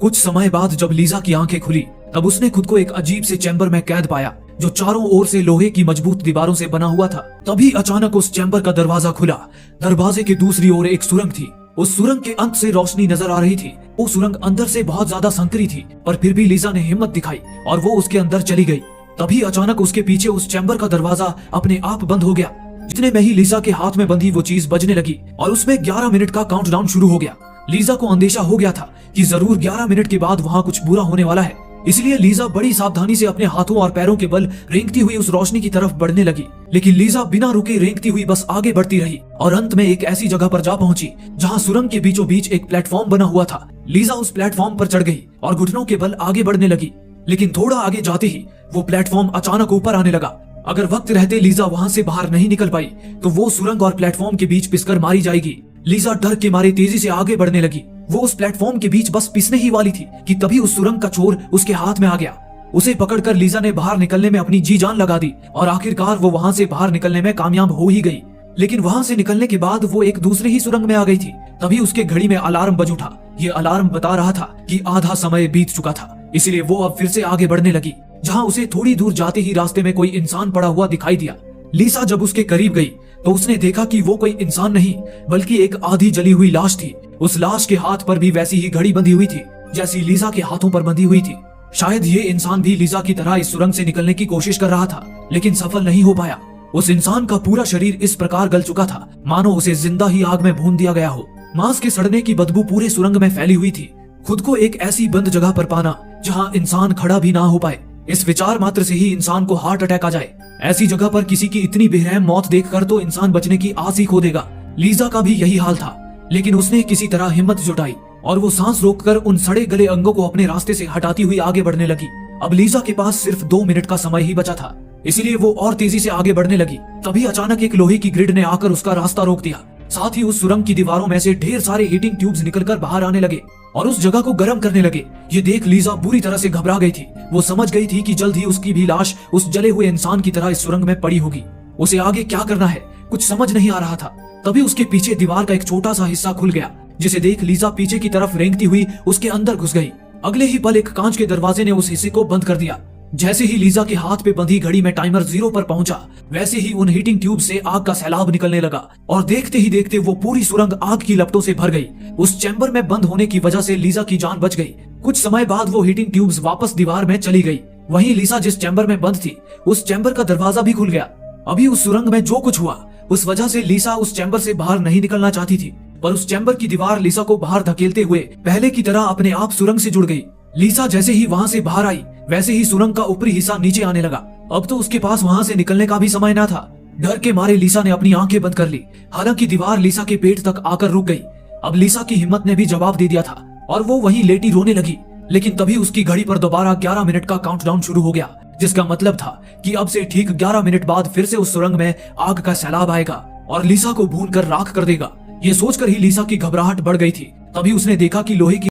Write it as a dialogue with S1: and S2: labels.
S1: कुछ समय बाद जब लीजा की आंखें खुली तब उसने खुद को एक अजीब से चैम्बर में कैद पाया जो चारों ओर से लोहे की मजबूत दीवारों से बना हुआ था। तभी अचानक उस चैम्बर का दरवाजा खुला। दरवाजे की दूसरी ओर एक सुरंग थी। उस सुरंग के अंत से रोशनी नजर आ रही थी। वो सुरंग अंदर से बहुत ज्यादा संकरी थी, पर फिर भी लीजा ने हिम्मत दिखाई और वो उसके अंदर चली गई। तभी अचानक उसके पीछे उस चैम्बर का दरवाजा अपने आप बंद हो गया। जितने में ही लीजा के हाथ में बंधी वो चीज बजने लगी और उसमें 11 मिनट का काउंटडाउन शुरू हो गया। लीजा को अंदेशा हो गया था कि जरूर 11 मिनट के बाद वहाँ कुछ बुरा होने वाला है। इसलिए लीजा बड़ी सावधानी से अपने हाथों और पैरों के बल रेंगती हुई उस रोशनी की तरफ बढ़ने लगी। लेकिन लीजा बिना रुके रेंगती हुई बस आगे बढ़ती रही और अंत में एक ऐसी जगह पर जा पहुंची जहां सुरंग के बीचों बीच एक प्लेटफॉर्म बना हुआ था। लीजा उस प्लेटफॉर्म पर चढ़ गई और घुटनों के बल आगे बढ़ने लगी। लेकिन थोड़ा आगे जाते ही वो प्लेटफॉर्म अचानक ऊपर आने लगा। अगर वक्त रहते लीजा वहां से बाहर नहीं निकल पाई तो वो सुरंग और प्लेटफॉर्म के बीच पिसकर मारी जाएगी। लीजा डर के मारे तेजी से आगे बढ़ने लगी। वो उस प्लेटफॉर्म के बीच बस पिसने ही वाली थी कि तभी उस सुरंग का छोर उसके हाथ में आ गया। उसे पकड़कर लीजा ने बाहर निकलने में अपनी जी जान लगा दी और आखिरकार वो वहां से बाहर निकलने में कामयाब हो ही गई। लेकिन वहां से निकलने के बाद वो एक दूसरे ही सुरंग में आ गई थी। तभी उसके घड़ी में अलार्म बज उठा। ये अलार्म बता रहा था कि आधा समय बीत चुका था, इसलिए वो अब फिर से आगे बढ़ने लगी। जहाँ उसे थोड़ी दूर जाते ही रास्ते में कोई इंसान पड़ा हुआ दिखाई दिया। लीजा जब उसके करीब गई तो उसने देखा कि वो कोई इंसान नहीं बल्कि एक आधी जली हुई लाश थी। उस लाश के हाथ पर भी वैसी ही घड़ी बंधी हुई थी जैसी लीजा के हाथों पर बंधी हुई थी। शायद ये इंसान भी लीजा की तरह इस सुरंग से निकलने की कोशिश कर रहा था, लेकिन सफल नहीं हो पाया। उस इंसान का पूरा शरीर इस प्रकार गल चुका था मानो उसे जिंदा ही आग में भून दिया गया हो। मांस के सड़ने की बदबू पूरे सुरंग में फैली हुई थी। खुद को एक ऐसी बंद जगह पर पाना जहाँ इंसान खड़ा भी ना हो पाए, इस विचार मात्र से ही इंसान को हार्ट अटैक आ जाए। ऐसी जगह पर किसी की इतनी बेरहम मौत देखकर तो इंसान बचने की आस ही खो देगा। लीजा का भी यही हाल था, लेकिन उसने किसी तरह हिम्मत जुटाई और वो सांस रोककर उन सड़े गले अंगों को अपने रास्ते से हटाती हुई आगे बढ़ने लगी। अब लीजा के पास सिर्फ 2 मिनट का समय ही बचा था, इसलिए वो और तेजी से आगे बढ़ने लगी। तभी अचानक एक लोहे की ग्रिड ने आकर उसका रास्ता रोक दिया। साथ ही उस सुरंग की दीवारों में से ढेर सारे हीटिंग ट्यूब्स निकलकर बाहर आने लगे और उस जगह को गर्म करने लगे। ये देख लीजा बुरी तरह से घबरा गई थी। वो समझ गई थी कि जल्द ही उसकी भी लाश उस जले हुए इंसान की तरह इस सुरंग में पड़ी होगी। उसे आगे क्या करना है कुछ समझ नहीं आ रहा था। तभी उसके पीछे दीवार का एक छोटा सा हिस्सा खुल गया, जिसे देख लीजा पीछे की तरफ रेंगती हुई उसके अंदर घुस गई। अगले ही पल एक कांच के दरवाजे ने उस हिस्से को बंद कर दिया। जैसे ही लीजा के हाथ पे बंधी घड़ी में टाइमर 0 पर पहुंचा, वैसे ही उन हीटिंग ट्यूब से आग का सैलाब निकलने लगा और देखते ही देखते वो पूरी सुरंग आग की लपटों से भर गई। उस चैम्बर में बंद होने की वजह से लीजा की जान बच गई। कुछ समय बाद वो हीटिंग ट्यूब्स वापस दीवार में चली गई। वहीं लीजा जिस चैम्बर में बंद थी उस चैम्बर का दरवाजा भी खुल गया। अभी उस सुरंग में जो कुछ हुआ उस वजह से लीजा उस चैम्बर से बाहर नहीं निकलना चाहती थी, पर उस चैम्बर की दीवार लीजा को बाहर धकेलते हुए पहले की तरह अपने आप सुरंग से जुड़ गई। लीजा जैसे ही वहां से बाहर आई वैसे ही सुरंग का ऊपरी हिस्सा नीचे आने लगा। अब तो उसके पास वहां से निकलने का भी समय न था। डर के मारे लीजा ने अपनी आंखें बंद कर ली। हालांकि दीवार लीजा के पेट तक आकर रुक गई। अब लीजा की हिम्मत ने भी जवाब दे दिया था और वो वहीं लेटी रोने लगी। लेकिन तभी उसकी घड़ी पर दोबारा 11 मिनट का काउंटडाउन शुरू हो गया, जिसका मतलब था कि अब से ठीक 11 मिनट बाद फिर से उस सुरंग में आग का सैलाब आएगा और लीजा को भून कर राख कर देगा। ये सोचकर ही लीजा की घबराहट बढ़ गई थी। तभी उसने देखा कि लोहे की